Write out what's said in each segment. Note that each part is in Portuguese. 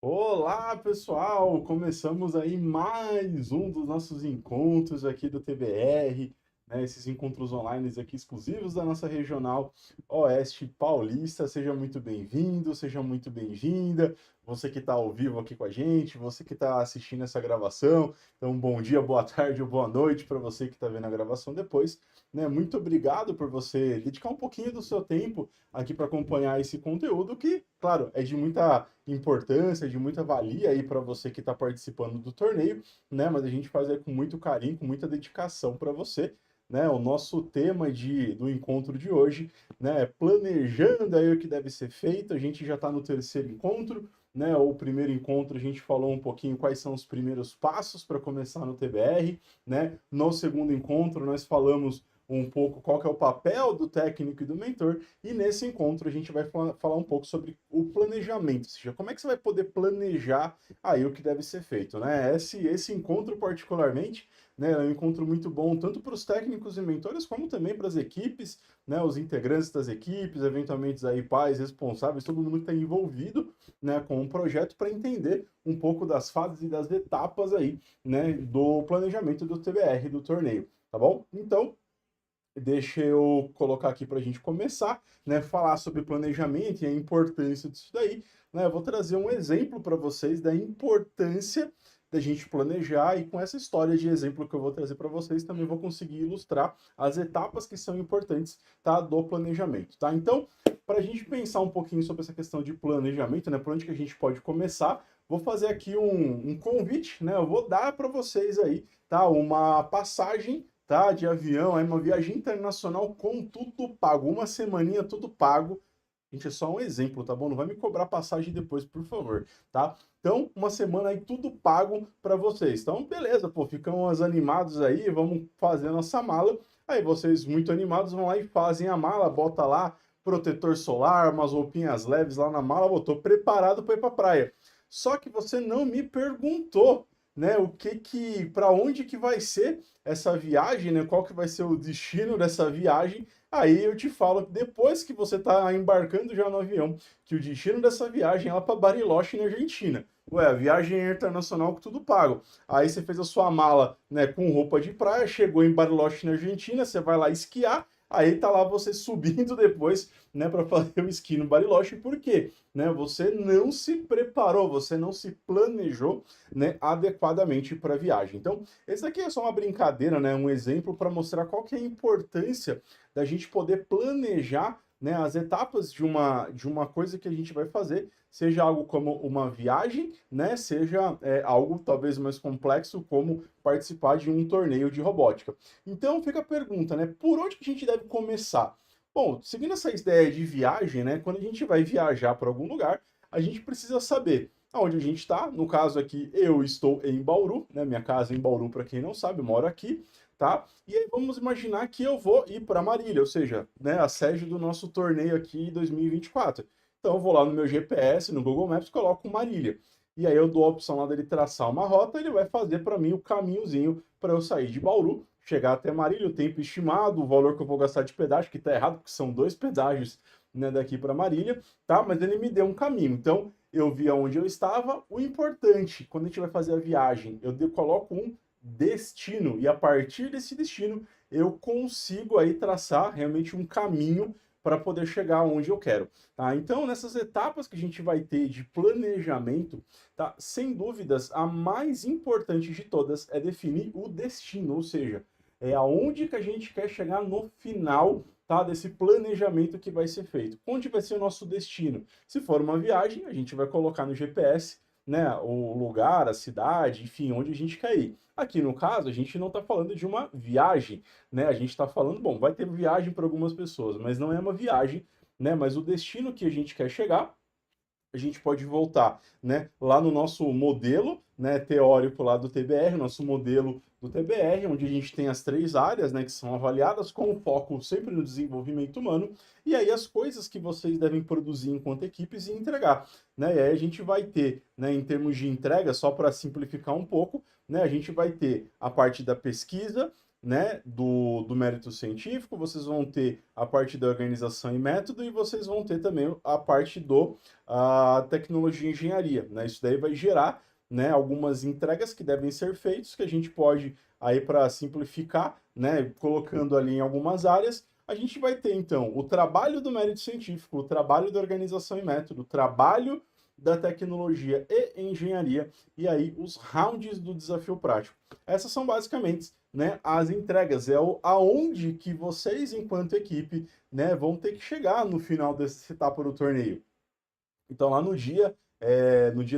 Olá, pessoal! Começamos aí mais um dos nossos encontros aqui do TBR, né? Esses encontros online aqui exclusivos da nossa regional Oeste Paulista. Seja muito bem-vindo, seja muito bem-vinda. Você que está ao vivo aqui com a gente, você que está assistindo essa gravação. Então, bom dia, boa tarde ou boa noite para você que está vendo a gravação depois, né? Muito obrigado por você dedicar um pouquinho do seu tempo aqui para acompanhar esse conteúdo que, claro, é de muita importância, de muita valia aí para você que está participando do torneio, né? Mas a gente faz aí com muito carinho, com muita dedicação para você, né? O nosso tema do encontro de hoje, né? É planejando aí o que deve ser feito. A gente já está no terceiro encontro, né? O primeiro encontro a gente falou um pouquinho quais são os primeiros passos para começar no TBR, né? No segundo encontro nós falamos um pouco qual que é o papel do técnico e do mentor, e nesse encontro a gente vai falar um pouco sobre o planejamento, ou seja, como é que você vai poder planejar aí o que deve ser feito, né? Esse encontro particularmente, né, é um encontro muito bom tanto para os técnicos e mentores, como também para as equipes, né, os integrantes das equipes, eventualmente aí pais, responsáveis, todo mundo que está envolvido, né, com o projeto para entender um pouco das fases e das etapas aí, né, do planejamento do TBR, do torneio, tá bom? Então, deixa eu colocar aqui para a gente começar, né? Falar sobre planejamento e a importância disso daí, né? Eu vou trazer um exemplo para vocês da importância da gente planejar e com essa história de exemplo que eu vou trazer para vocês também vou conseguir ilustrar as etapas que são importantes, tá? Do planejamento, tá? Então, para a gente pensar um pouquinho sobre essa questão de planejamento, né? Por onde que a gente pode começar? Vou fazer aqui um convite, né? Eu vou dar para vocês aí, tá? Uma passagem, tá, de avião, é uma viagem internacional com tudo pago, uma semaninha tudo pago. Gente, é só um exemplo, tá bom? Não vai me cobrar passagem depois, por favor, tá? Então, uma semana aí tudo pago para vocês. Então, beleza, pô, ficamos animados aí, vamos fazer a nossa mala. Aí vocês muito animados vão lá e fazem a mala, bota lá protetor solar, umas roupinhas leves lá na mala, eu tô preparado para ir para praia. Só que você não me perguntou, né, para onde que vai ser essa viagem, né? Qual que vai ser o destino dessa viagem? Aí eu te falo que depois que você está embarcando já no avião, que o destino dessa viagem é lá para Bariloche, na Argentina. Ué, a viagem é internacional com tudo pago. Aí você fez a sua mala, né, com roupa de praia, chegou em Bariloche, na Argentina, você vai lá esquiar, aí tá lá você subindo depois, né, para fazer o esqui no Bariloche. Por quê? Né, você não se preparou, você não se planejou, né, adequadamente para a viagem. Então, esse aqui é só uma brincadeira, né, um exemplo para mostrar qual que é a importância da gente poder planejar, né, as etapas de uma coisa que a gente vai fazer, seja algo como uma viagem, né, seja algo talvez mais complexo, como participar de um torneio de robótica. Então fica a pergunta, né, por onde que a gente deve começar? Bom, seguindo essa ideia de viagem, né, quando a gente vai viajar para algum lugar, a gente precisa saber aonde a gente está. No caso aqui, eu estou em Bauru, né, minha casa é em Bauru, para quem não sabe, eu moro aqui, tá? E aí vamos imaginar que eu vou ir para Marília, ou seja, né, a sede do nosso torneio aqui em 2024. Então eu vou lá no meu GPS, no Google Maps, coloco Marília. E aí eu dou a opção lá dele traçar uma rota, ele vai fazer para mim o caminhozinho para eu sair de Bauru, chegar até Marília, o tempo estimado, o valor que eu vou gastar de pedágio, que está errado, porque são 2 pedágios, né, daqui para Marília, tá? Mas ele me deu um caminho. Então eu vi aonde eu estava. O importante, quando a gente vai fazer a viagem, coloco um destino, e a partir desse destino eu consigo aí traçar realmente um caminho para poder chegar onde eu quero, tá? Então, nessas etapas que a gente vai ter de planejamento, tá? Sem dúvidas, a mais importante de todas é definir o destino, ou seja, é aonde que a gente quer chegar no final, tá? Desse planejamento que vai ser feito. Onde vai ser o nosso destino? Se for uma viagem, a gente vai colocar no GPS, né, o lugar, a cidade, enfim, onde a gente quer ir. Aqui no caso, a gente não está falando de uma viagem, né? A gente está falando, bom, vai ter viagem para algumas pessoas, mas não é uma viagem, né? Mas o destino que a gente quer chegar, a gente pode voltar, né, lá no nosso modelo, né, teórico lá do TBR, nosso modelo do TBR, onde a gente tem as 3 áreas, né, que são avaliadas com foco sempre no desenvolvimento humano, e aí as coisas que vocês devem produzir enquanto equipes e entregar, né, e aí a gente vai ter, né, em termos de entrega, só para simplificar um pouco, né, a gente vai ter a parte da pesquisa, né, do mérito científico, vocês vão ter a parte da organização e método e vocês vão ter também a parte a tecnologia e engenharia, né? Isso daí vai gerar, né, algumas entregas que devem ser feitas, que a gente pode, aí para simplificar, né, colocando ali em algumas áreas, a gente vai ter, então, o trabalho do mérito científico, o trabalho da organização e método, o trabalho da tecnologia e engenharia, e aí os rounds do desafio prático. Essas são basicamente, né, as entregas, aonde que vocês, enquanto equipe, né, vão ter que chegar no final dessa etapa do torneio. Então, lá no dia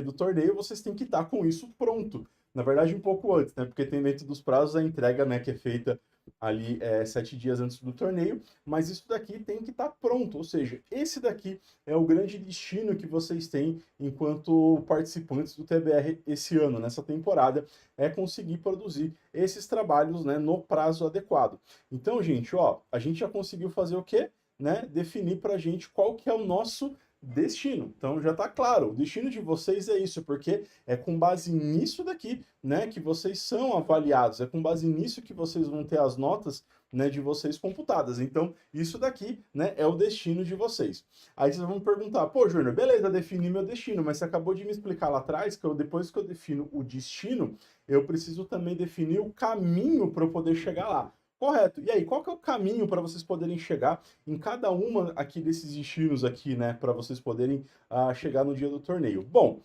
do torneio, vocês têm que estar com isso pronto. Na verdade, um pouco antes, né? Porque tem dentro dos prazos a entrega, né, que é feita ali 7 dias antes do torneio, mas isso daqui tem que estar pronto, ou seja, esse daqui é o grande destino que vocês têm enquanto participantes do TBR esse ano, nessa temporada, é conseguir produzir esses trabalhos, né, no prazo adequado. Então, gente, ó, a gente já conseguiu fazer o quê? Né? Definir para a gente qual que é o nosso destino. Então já está claro, o destino de vocês é isso, porque é com base nisso daqui, né, que vocês são avaliados, é com base nisso que vocês vão ter as notas, né, de vocês computadas. Então, isso daqui, né, é o destino de vocês. Aí vocês vão perguntar, pô, Júnior, beleza, defini meu destino, mas você acabou de me explicar lá atrás que depois que eu defino o destino, eu preciso também definir o caminho para eu poder chegar lá. Correto. E aí, qual que é o caminho para vocês poderem chegar em cada uma aqui desses destinos aqui, né, para vocês poderem chegar no dia do torneio? Bom,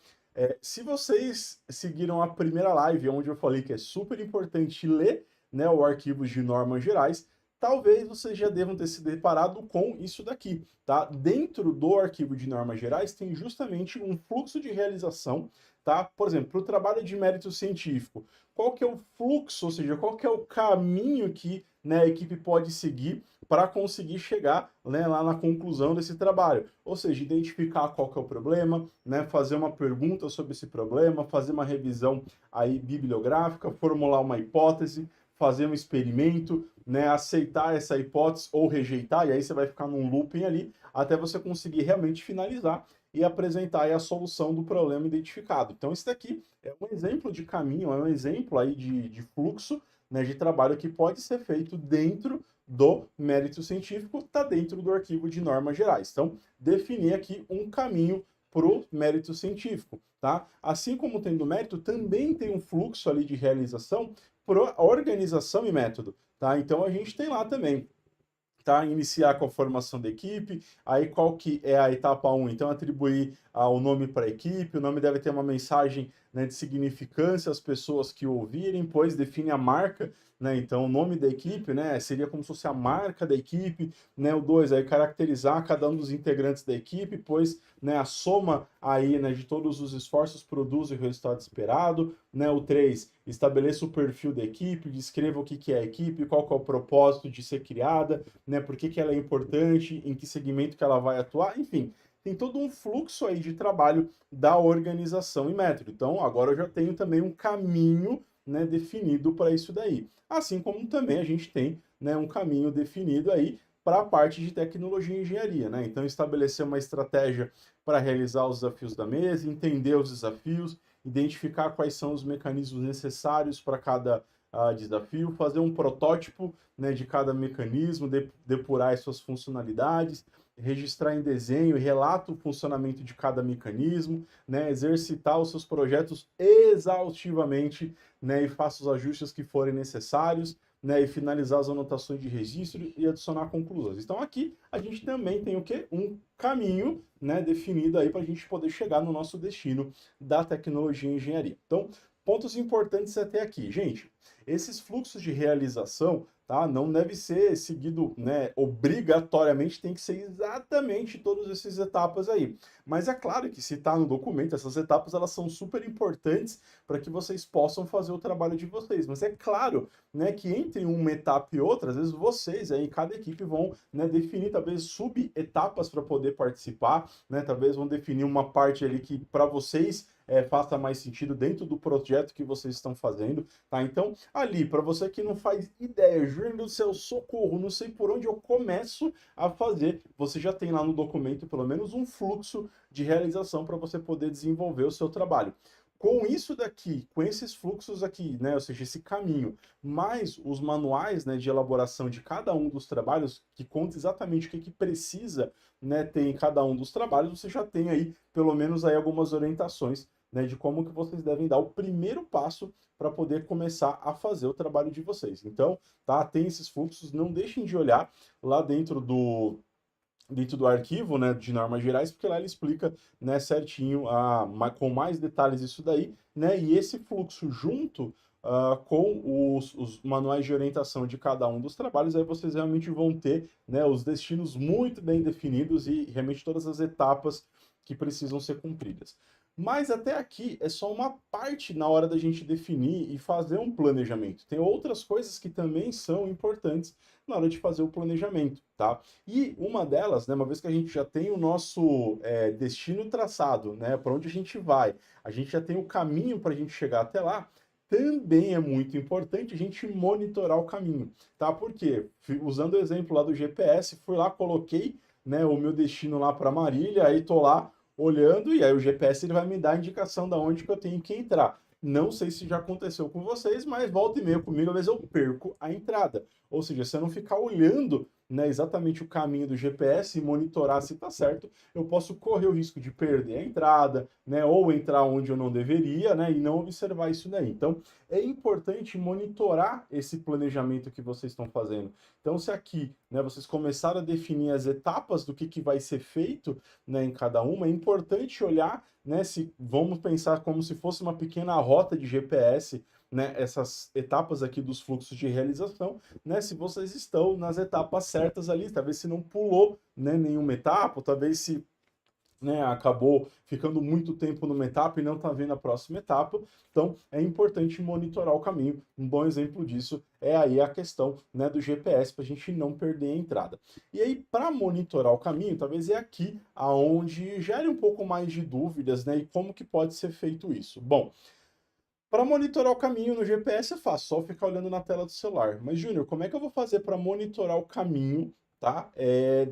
se vocês seguiram a primeira live, onde eu falei que é super importante ler, né, o arquivo de normas gerais, talvez vocês já devam ter se deparado com isso daqui, tá? Dentro do arquivo de normas gerais tem justamente um fluxo de realização, tá? Por exemplo, para o trabalho de mérito científico, qual que é o fluxo, ou seja, qual que é o caminho que, né, a equipe pode seguir para conseguir chegar, né, lá na conclusão desse trabalho. Ou seja, identificar qual que é o problema, né, fazer uma pergunta sobre esse problema, fazer uma revisão aí bibliográfica, formular uma hipótese, fazer um experimento, né, aceitar essa hipótese ou rejeitar, e aí você vai ficar num looping ali, até você conseguir realmente finalizar e apresentar aí a solução do problema identificado. Então, isso daqui é um exemplo de caminho, é um exemplo aí de fluxo, né, de trabalho que pode ser feito dentro do mérito científico, está dentro do arquivo de normas gerais. Então, definir aqui um caminho para o mérito científico, tá? Assim como tem do mérito, também tem um fluxo ali de realização para organização e método, tá? Então, a gente tem lá também, tá? Iniciar com a formação da equipe, aí qual que é a etapa 1? Então, atribuir o nome para a equipe, o nome deve ter uma mensagem, né, de significância às pessoas que ouvirem, pois define a marca, né? Então, o nome da equipe, né, seria como se fosse a marca da equipe, né? O 2, aí caracterizar cada um dos integrantes da equipe, pois, né, a soma aí, né, de todos os esforços produz o resultado esperado, né? O 3, estabeleça o perfil da equipe, descreva o que é a equipe, qual que é o propósito de ser criada, né? Por que ela é importante, em que segmento que ela vai atuar, enfim, tem todo um fluxo aí de trabalho da organização e método. Então, agora eu já tenho também um caminho, né, definido para isso daí. Assim como também a gente tem, né, um caminho definido aí para a parte de tecnologia e engenharia, né? Então, estabelecer uma estratégia para realizar os desafios da mesa, entender os desafios, identificar quais são os mecanismos necessários para cada desafio, fazer um protótipo, né, de cada mecanismo, depurar as suas funcionalidades, registrar em desenho e relato o funcionamento de cada mecanismo, né, exercitar os seus projetos exaustivamente, né, e faça os ajustes que forem necessários, né, e finalizar as anotações de registro e adicionar conclusões. Então aqui a gente também tem o quê? Um caminho, né, definido aí para a gente poder chegar no nosso destino da tecnologia e engenharia. Então, pontos importantes até aqui. Gente, esses fluxos de realização, tá, não deve ser seguido, né, obrigatoriamente, tem que ser exatamente todas essas etapas aí. Mas é claro que se está no documento, essas etapas elas são super importantes para que vocês possam fazer o trabalho de vocês. Mas é claro, né, que entre uma etapa e outra, às vezes vocês aí, cada equipe vão, né, definir talvez sub-etapas para poder participar, né, talvez vão definir uma parte ali que para vocês faça mais sentido dentro do projeto que vocês estão fazendo, tá? Então, ali, para você que não faz ideia, Júnior do céu, socorro, não sei por onde eu começo a fazer, você já tem lá no documento pelo menos um fluxo de realização para você poder desenvolver o seu trabalho. Com isso daqui, com esses fluxos aqui, né, ou seja, esse caminho, mais os manuais, né, de elaboração de cada um dos trabalhos, que conta exatamente o que precisa, né, ter em cada um dos trabalhos, você já tem aí, pelo menos aí algumas orientações, né, de como que vocês devem dar o primeiro passo para poder começar a fazer o trabalho de vocês. Então, tá, tem esses fluxos, não deixem de olhar lá dentro do arquivo, né, de normas gerais, porque lá ele explica, né, certinho, com mais detalhes isso daí, né, e esse fluxo junto com os manuais de orientação de cada um dos trabalhos, aí vocês realmente vão ter, né, os destinos muito bem definidos e realmente todas as etapas que precisam ser cumpridas. Mas até aqui é só uma parte na hora da gente definir e fazer um planejamento. Tem outras coisas que também são importantes na hora de fazer o planejamento, tá? E uma delas, né, uma vez que a gente já tem o nosso destino traçado, né, para onde a gente vai, a gente já tem o caminho para a gente chegar até lá, também é muito importante a gente monitorar o caminho, tá? Porque, usando o exemplo lá do GPS, fui lá, coloquei, né, o meu destino lá para Marília, aí tô lá olhando e aí o GPS ele vai me dar a indicação da onde que eu tenho que entrar. Não sei se já aconteceu com vocês, mas volta e meia comigo, às vezes eu perco a entrada. Ou seja, se eu não ficar olhando, né, exatamente o caminho do GPS e monitorar se está certo, eu posso correr o risco de perder a entrada, né, ou entrar onde eu não deveria, né, e não observar isso daí. Então, é importante monitorar esse planejamento que vocês estão fazendo. Então, se aqui, né, vocês começaram a definir as etapas do que vai ser feito, né, em cada uma, é importante olhar, né, se vamos pensar como se fosse uma pequena rota de GPS, né, essas etapas aqui dos fluxos de realização, né, se vocês estão nas etapas certas ali, talvez se não pulou, né, nenhuma etapa, talvez se, né, acabou ficando muito tempo numa etapa e não está vendo a próxima etapa. Então, é importante monitorar o caminho. Um bom exemplo disso é aí a questão, né, do GPS para a gente não perder a entrada. E aí, para monitorar o caminho, talvez é aqui aonde gere um pouco mais de dúvidas, né, e como que pode ser feito isso. Bom, para monitorar o caminho no GPS é fácil, só ficar olhando na tela do celular. Mas, Júnior, como é que eu vou fazer para monitorar o caminho, tá?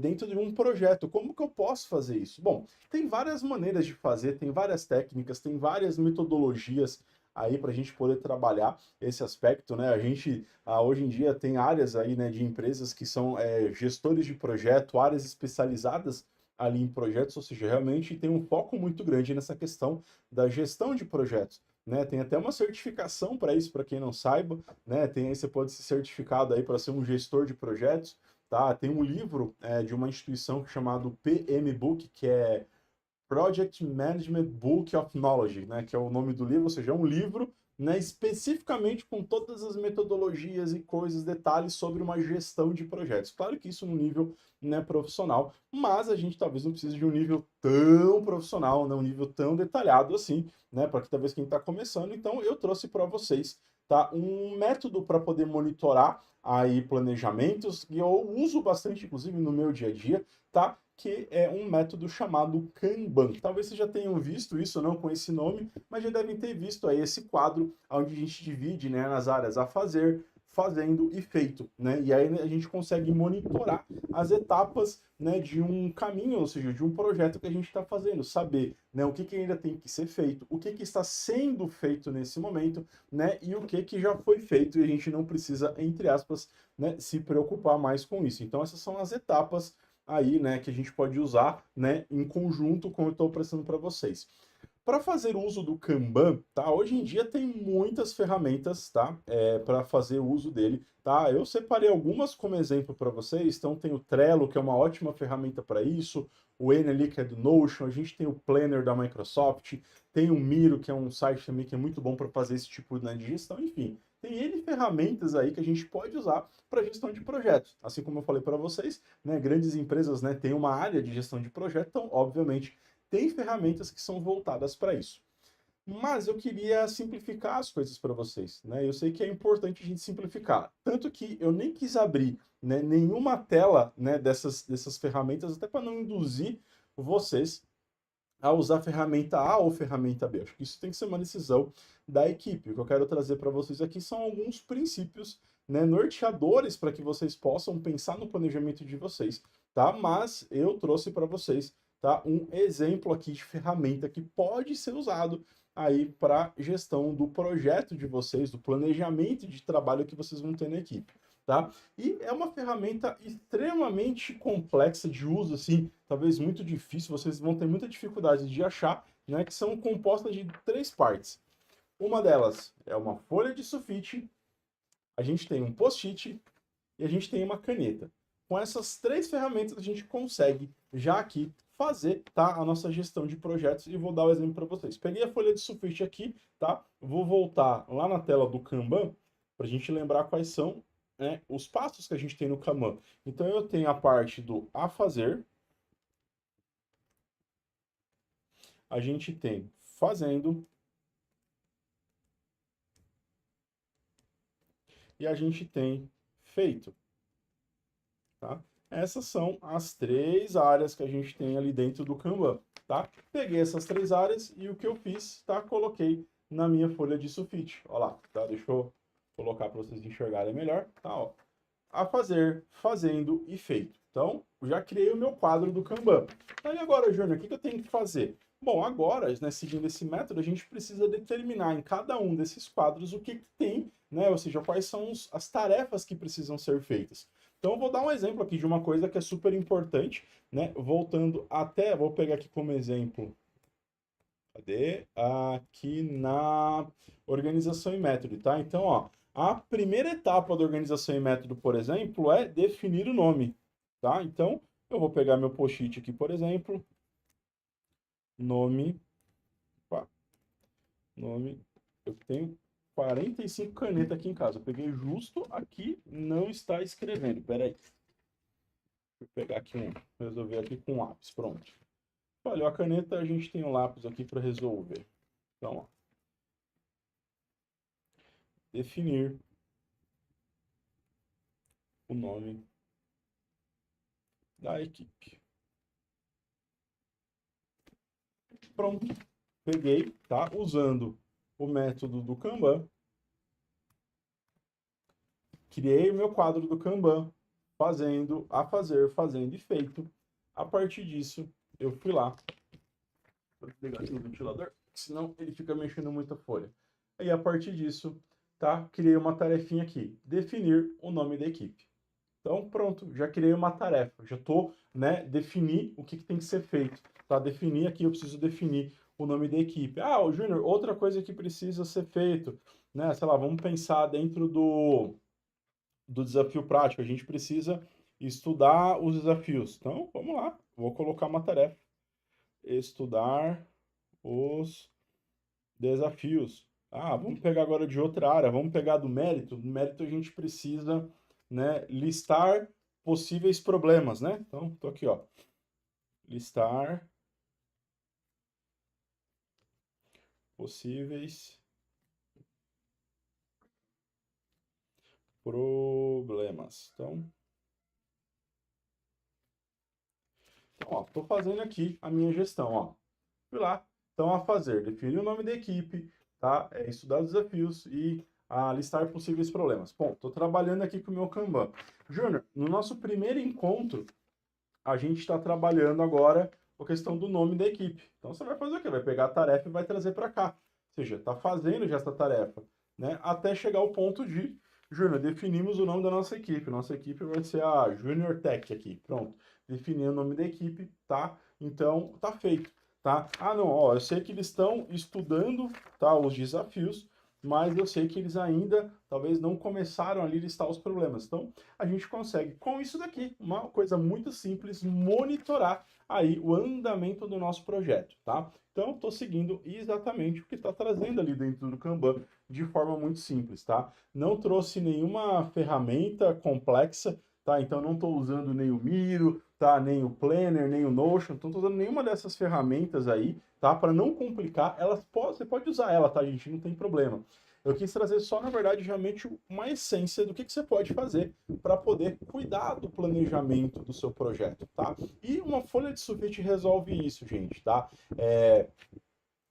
Dentro de um projeto? Como que eu posso fazer isso? Bom, tem várias maneiras de fazer, tem várias técnicas, tem várias metodologias aí para a gente poder trabalhar esse aspecto, né? A gente, hoje em dia, tem áreas aí, né, de empresas que são gestores de projeto, áreas especializadas ali em projetos, ou seja, realmente tem um foco muito grande nessa questão da gestão de projetos, né? Tem até uma certificação para isso, para quem não saiba, né? Tem aí, você pode ser certificado aí para ser um gestor de projetos, tá? Tem um livro de uma instituição chamado PMBOK, que é Project Management Book of Knowledge, né? Que é o nome do livro, ou seja, é um livro, né, especificamente com todas as metodologias e coisas, detalhes sobre uma gestão de projetos. Claro que isso no nível, né, profissional, mas a gente talvez não precise de um nível tão profissional, né, um nível tão detalhado assim, né, para que talvez quem está começando. Então eu trouxe para vocês, tá, um método para poder monitorar aí planejamentos e eu uso bastante, inclusive no meu dia a dia, tá? Que é um método chamado Kanban. Talvez vocês já tenham visto isso, não com esse nome, mas já devem ter visto aí esse quadro onde a gente divide, né, nas áreas a fazer, fazendo e feito, né? E aí a gente consegue monitorar as etapas, né, de um caminho, ou seja, de um projeto que a gente está fazendo, saber, né, o que ainda tem que ser feito, o que está sendo feito nesse momento, né, e o que já foi feito e a gente não precisa, entre aspas, né, se preocupar mais com isso. Então essas são as etapas aí, né, que a gente pode usar, né, em conjunto como eu estou apresentando para vocês. Para fazer uso do Kanban, tá? Hoje em dia tem muitas ferramentas, tá? Para fazer uso dele, tá? Eu separei algumas como exemplo para vocês. Então tem o Trello, que é uma ótima ferramenta para isso. O Eneli, que é do Notion. A gente tem o Planner da Microsoft. Tem o Miro, que é um site também que é muito bom para fazer esse tipo, né, de gestão. Enfim, tem N ferramentas aí que a gente pode usar para gestão de projetos. Assim como eu falei para vocês, né, grandes empresas, né, têm uma área de gestão de projeto, então, obviamente, tem ferramentas que são voltadas para isso. Mas eu queria simplificar as coisas para vocês, né? Eu sei que é importante a gente simplificar. Tanto que eu nem quis abrir, né, nenhuma tela, né, dessas ferramentas, até para não induzir vocês a usar a ferramenta A ou ferramenta B. Acho que isso tem que ser uma decisão da equipe. O que eu quero trazer para vocês aqui são alguns princípios, né, norteadores para que vocês possam pensar no planejamento de vocês, tá? Mas eu trouxe para vocês, tá? Um exemplo aqui de ferramenta que pode ser usado aí para gestão do projeto de vocês, do planejamento de trabalho que vocês vão ter na equipe, tá? E é uma ferramenta extremamente complexa de uso, assim, talvez muito difícil, vocês vão ter muita dificuldade de achar, né? Que são compostas de 3 partes. Uma delas é uma folha de sulfite, a gente tem um post-it e a gente tem uma caneta. Com essas 3 ferramentas a gente consegue já aqui fazer, tá, a nossa gestão de projetos e vou dar o um exemplo para vocês. Peguei a folha de sulfite aqui, tá? Vou voltar lá na tela do Kanban para a gente lembrar quais são, né, os passos que a gente tem no Kanban. Então eu tenho a parte do a fazer, a gente tem fazendo e a gente tem feito, tá? Essas são as 3 áreas que a gente tem ali dentro do Kanban, tá? Peguei essas 3 áreas e o que eu fiz, tá? Coloquei na minha folha de sulfite. Ó lá, tá? Deixa eu colocar para vocês enxergarem melhor, tá? Ó. A fazer, fazendo e feito. Então, já criei o meu quadro do Kanban. Aí agora, Júnior, o que eu tenho que fazer? Bom, agora, né, seguindo esse método, a gente precisa determinar em cada um desses quadros o que tem, né? Ou seja, quais são as tarefas que precisam ser feitas. Então, eu vou dar um exemplo aqui de uma coisa que é super importante, né? Voltando até, vou pegar aqui como exemplo, cadê? Aqui na organização e método, tá? Então, ó, a primeira etapa da organização e método, por exemplo, é definir o nome, tá? Então, eu vou pegar meu post-it aqui, por exemplo, nome, opa, nome, eu tenho 45 canetas aqui em casa, eu peguei justo aqui, não está escrevendo, peraí. Vou pegar aqui resolver aqui com lápis, pronto. Falhou a caneta, a gente tem um lápis aqui para resolver. Então, ó. Definir o nome da equipe. Pronto. Peguei, tá? Usando o método do Kanban. Criei o meu quadro do Kanban, fazendo, a fazer, fazendo e feito. A partir disso, eu fui lá. Vou pegar aqui no ventilador, senão ele fica mexendo muita folha. Aí, a partir disso, tá? Criei uma tarefinha aqui. Definir o nome da equipe. Então, pronto, já criei uma tarefa. Já estou, né, definir o que tem que ser feito. Tá? Definir aqui, eu preciso definir o nome da equipe. Ah, o Júnior, outra coisa que precisa ser feito, né? Sei lá, vamos pensar dentro do desafio prático. A gente precisa estudar os desafios. Então, vamos lá. Vou colocar uma tarefa. Estudar os desafios. Ah, vamos pegar agora de outra área. Vamos pegar do mérito. No mérito a gente precisa, né, listar possíveis problemas, né? Então, tô aqui, ó. Listar possíveis problemas. Então, ó, tô fazendo aqui a minha gestão, ó. Fui lá. Então, a fazer, definir o nome da equipe, tá? Estudar os desafios e listar possíveis problemas. Bom, tô trabalhando aqui com o meu Kanban. Júnior, no nosso primeiro encontro, a gente está trabalhando agora a questão do nome da equipe. Então, você vai fazer o quê? Vai pegar a tarefa e vai trazer para cá. Ou seja, está fazendo já essa tarefa, né? Até chegar ao ponto de, Júnior, definimos o nome da nossa equipe. Nossa equipe vai ser a Junior Tech aqui. Pronto. Defini o nome da equipe, tá? Então, tá feito, tá? Ah, não, ó, eu sei que eles estão estudando, tá, os desafios, mas eu sei que eles ainda, talvez, não começaram ali a listar os problemas. Então, a gente consegue, com isso daqui, uma coisa muito simples, monitorar aí o andamento do nosso projeto, tá? Então, estou seguindo exatamente o que está trazendo ali dentro do Kanban, de forma muito simples, tá? Não trouxe nenhuma ferramenta complexa, tá? Então, não estou usando nem o Miro, tá? Nem o Planner, nem o Notion, então, não estou usando nenhuma dessas ferramentas aí, tá? Para não complicar, você pode usar ela, tá, gente? Não tem problema. Eu quis trazer só, na verdade, realmente uma essência do que você pode fazer para poder cuidar do planejamento do seu projeto, tá? E uma folha de sulfite resolve isso, gente, tá?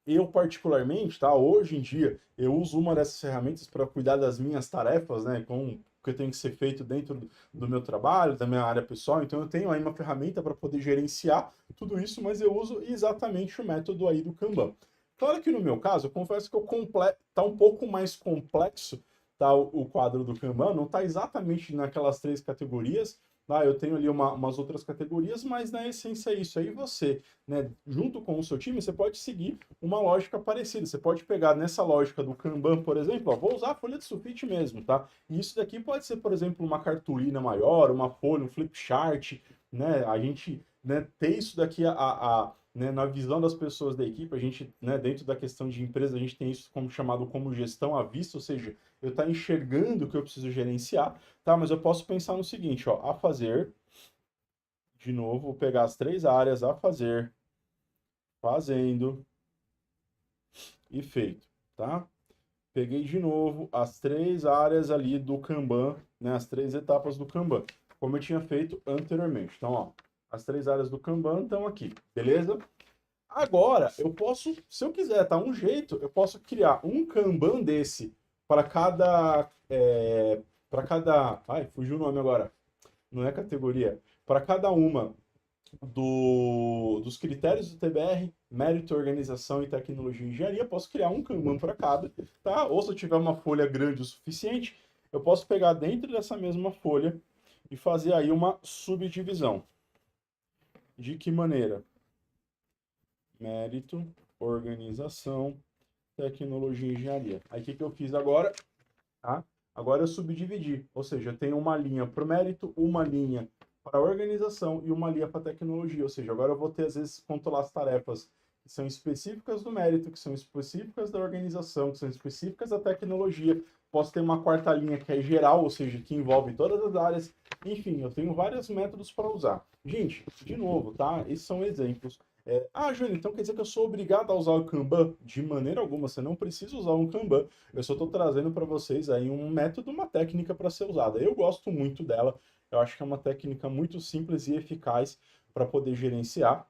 Eu, particularmente, tá? Hoje em dia, eu uso uma dessas ferramentas para cuidar das minhas tarefas, né? Com que tem que ser feito dentro do meu trabalho, da minha área pessoal. Então eu tenho aí uma ferramenta para poder gerenciar tudo isso, mas eu uso exatamente o método aí do Kanban. Claro que no meu caso, eu confesso que tá um pouco mais complexo, tá, o quadro do Kanban, não está exatamente naquelas 3 categorias, tá? Eu tenho ali umas outras categorias, mas na essência é isso. Aí você, né, junto com o seu time, você pode seguir uma lógica parecida. Você pode pegar nessa lógica do Kanban, por exemplo, ó, vou usar a folha de sulfite mesmo, tá? E isso daqui pode ser, por exemplo, uma cartolina maior, uma folha, um flip chart, né? A gente, né, ter isso daqui né, na visão das pessoas da equipe, a gente, né, dentro da questão de empresa, a gente tem isso como chamado como gestão à vista, ou seja, eu estar enxergando o que eu preciso gerenciar, tá? Mas eu posso pensar no seguinte, ó, a fazer, de novo, vou pegar as 3 áreas, a fazer, fazendo e feito, tá? Peguei de novo as 3 áreas ali do Kanban, né, as 3 etapas do Kanban, como eu tinha feito anteriormente. Então, ó, as 3 áreas do Kanban estão aqui, beleza? Agora, eu posso, se eu quiser, tá? Um jeito, eu posso criar um Kanban desse para ai, fugiu o nome agora, não é categoria, para cada uma dos critérios do TBR, mérito, organização e tecnologia e engenharia, posso criar um Kanban para cada, tá? Ou se eu tiver uma folha grande o suficiente, eu posso pegar dentro dessa mesma folha e fazer aí uma subdivisão. De que maneira? Mérito, organização, tecnologia e engenharia. Aí o que eu fiz agora? Tá? Agora eu subdividi, ou seja, eu tenho uma linha para o mérito, uma linha para a organização e uma linha para a tecnologia. Ou seja, agora eu vou ter, às vezes, controlar as tarefas que são específicas do mérito, que são específicas da organização, que são específicas da tecnologia. Posso ter uma quarta linha que é geral, ou seja, que envolve todas as áreas. Enfim, eu tenho vários métodos para usar. Gente, de novo, tá? Esses são exemplos. Júnior, então quer dizer que eu sou obrigado a usar o Kanban? De maneira alguma, você não precisa usar um Kanban. Eu só estou trazendo para vocês aí um método, uma técnica para ser usada. Eu gosto muito dela, eu acho que é uma técnica muito simples e eficaz para poder gerenciar,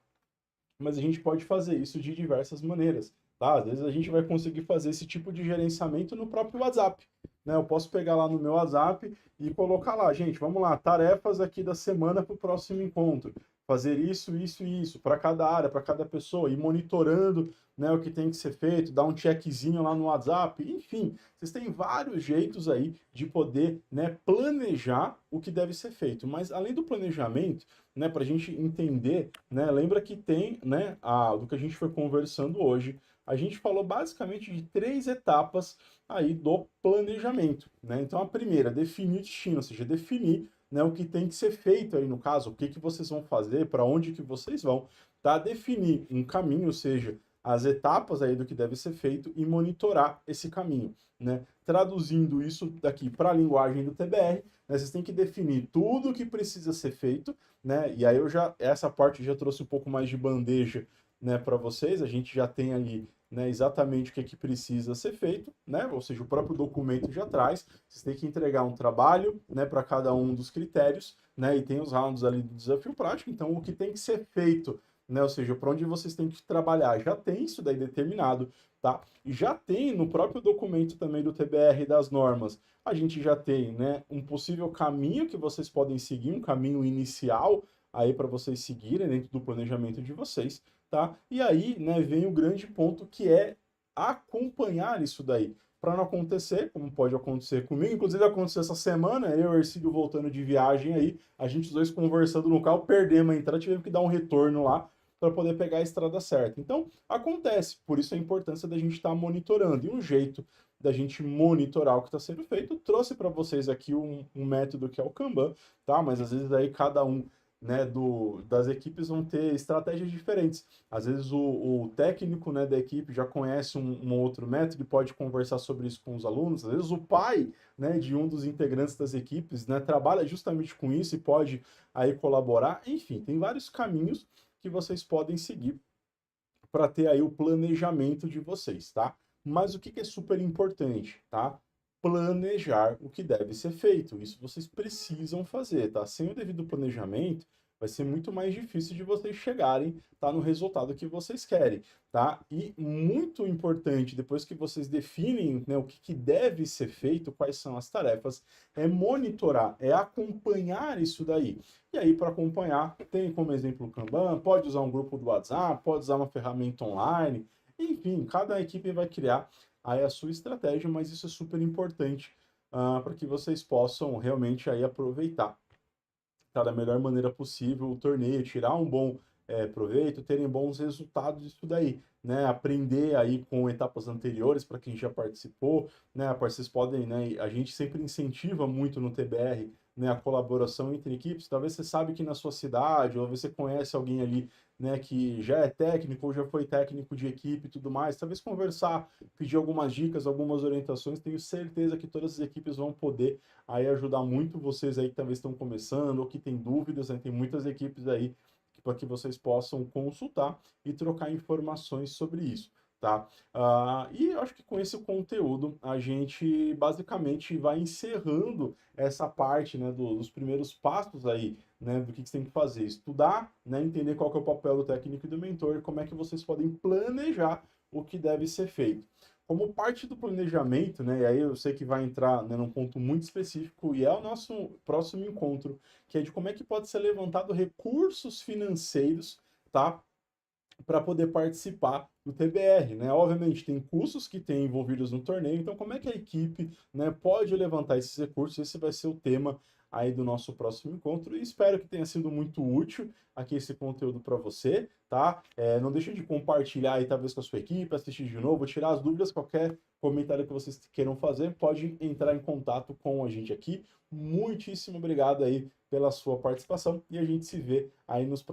mas a gente pode fazer isso de diversas maneiras, tá? Às vezes a gente vai conseguir fazer esse tipo de gerenciamento no próprio WhatsApp, né? Eu posso pegar lá no meu WhatsApp e colocar lá, gente, vamos lá, tarefas aqui da semana para o próximo encontro. Fazer isso, isso e isso, para cada área, para cada pessoa, e monitorando, né, o que tem que ser feito, dar um checkzinho lá no WhatsApp, enfim, vocês têm vários jeitos aí de poder, né, planejar o que deve ser feito. Mas além do planejamento, né, para a gente entender, né, lembra que tem, né, do que a gente foi conversando hoje, a gente falou basicamente de 3 etapas aí do planejamento, né? Então a primeira, definir o destino, ou seja, definir, né, o que tem que ser feito aí no caso, o que que vocês vão fazer, para onde que vocês vão, tá? Definir um caminho, ou seja, as etapas aí do que deve ser feito e monitorar esse caminho, né? Traduzindo isso daqui para a linguagem do TBR, né, vocês têm que definir tudo o que precisa ser feito, né? E aí essa parte já trouxe um pouco mais de bandeja, né, para vocês. A gente já tem ali, né, exatamente o que é que precisa ser feito, né? Ou seja, o próprio documento já traz. Vocês têm que entregar um trabalho, né, para cada um dos critérios, né? E tem os rounds ali do desafio prático. Então, o que tem que ser feito, né? Ou seja, para onde vocês têm que trabalhar, já tem isso daí determinado, tá? E já tem no próprio documento também do TBR das normas, a gente já tem, né, um possível caminho que vocês podem seguir, um caminho inicial aí para vocês seguirem dentro do planejamento de vocês, tá? E aí, né, vem o grande ponto que é acompanhar isso daí. Para não acontecer, como pode acontecer comigo, inclusive aconteceu essa semana, eu e o Ercílio voltando de viagem aí, a gente os dois conversando no carro, perdemos a entrada, tivemos que dar um retorno lá para poder pegar a estrada certa. Então, acontece, por isso a importância da gente estar monitorando. E um jeito da gente monitorar o que está sendo feito, trouxe para vocês aqui um método que é o Kanban, tá? Mas às vezes aí cada um, né, das equipes vão ter estratégias diferentes. Às vezes o técnico, né, da equipe já conhece um outro método e pode conversar sobre isso com os alunos. Às vezes o pai, né, de um dos integrantes das equipes, né, trabalha justamente com isso e pode aí colaborar. Enfim, tem vários caminhos que vocês podem seguir para ter aí o planejamento de vocês, tá? Mas o que é super importante, tá? Planejar o que deve ser feito. Isso vocês precisam fazer, tá? Sem o devido planejamento, vai ser muito mais difícil de vocês chegarem, tá, no resultado que vocês querem, tá? E muito importante, depois que vocês definem, né, o que deve ser feito, quais são as tarefas, é monitorar, é acompanhar isso daí. E aí, para acompanhar, tem como exemplo o Kanban, pode usar um grupo do WhatsApp, pode usar uma ferramenta online, enfim, cada equipe vai criar aí a sua estratégia, mas isso é super importante para que vocês possam realmente aí aproveitar, tá, da melhor maneira possível o torneio, tirar um bom proveito, terem bons resultados disso daí, né? Aprender aí com etapas anteriores para quem já participou, né? Vocês podem, né? A gente sempre incentiva muito no TBR, né? A colaboração entre equipes. Talvez você sabe que na sua cidade, ou você conhece alguém ali, né? Que já é técnico ou já foi técnico de equipe e tudo mais. Talvez conversar, pedir algumas dicas, algumas orientações. Tenho certeza que todas as equipes vão poder aí ajudar muito vocês aí que talvez estão começando ou que têm dúvidas, né? Tem muitas equipes aí para que vocês possam consultar e trocar informações sobre isso, tá? E eu acho que com esse conteúdo a gente basicamente vai encerrando essa parte, né, dos primeiros passos aí, né, do que você tem que fazer, estudar, né, entender qual que é o papel do técnico e do mentor e como é que vocês podem planejar o que deve ser feito. Como parte do planejamento, né, e aí eu sei que vai entrar, né, num ponto muito específico, e é o nosso próximo encontro, que é de como é que pode ser levantado recursos financeiros, tá? Para poder participar do TBR, né? Obviamente tem custos que tem envolvidos no torneio, então como é que a equipe, né, pode levantar esses recursos? Esse vai ser o tema aí do nosso próximo encontro e espero que tenha sido muito útil aqui esse conteúdo para você, tá? Não deixe de compartilhar aí talvez com a sua equipe, assistir de novo, tirar as dúvidas, qualquer comentário que vocês queiram fazer, pode entrar em contato com a gente aqui. Muitíssimo obrigado aí pela sua participação e a gente se vê aí nos próximos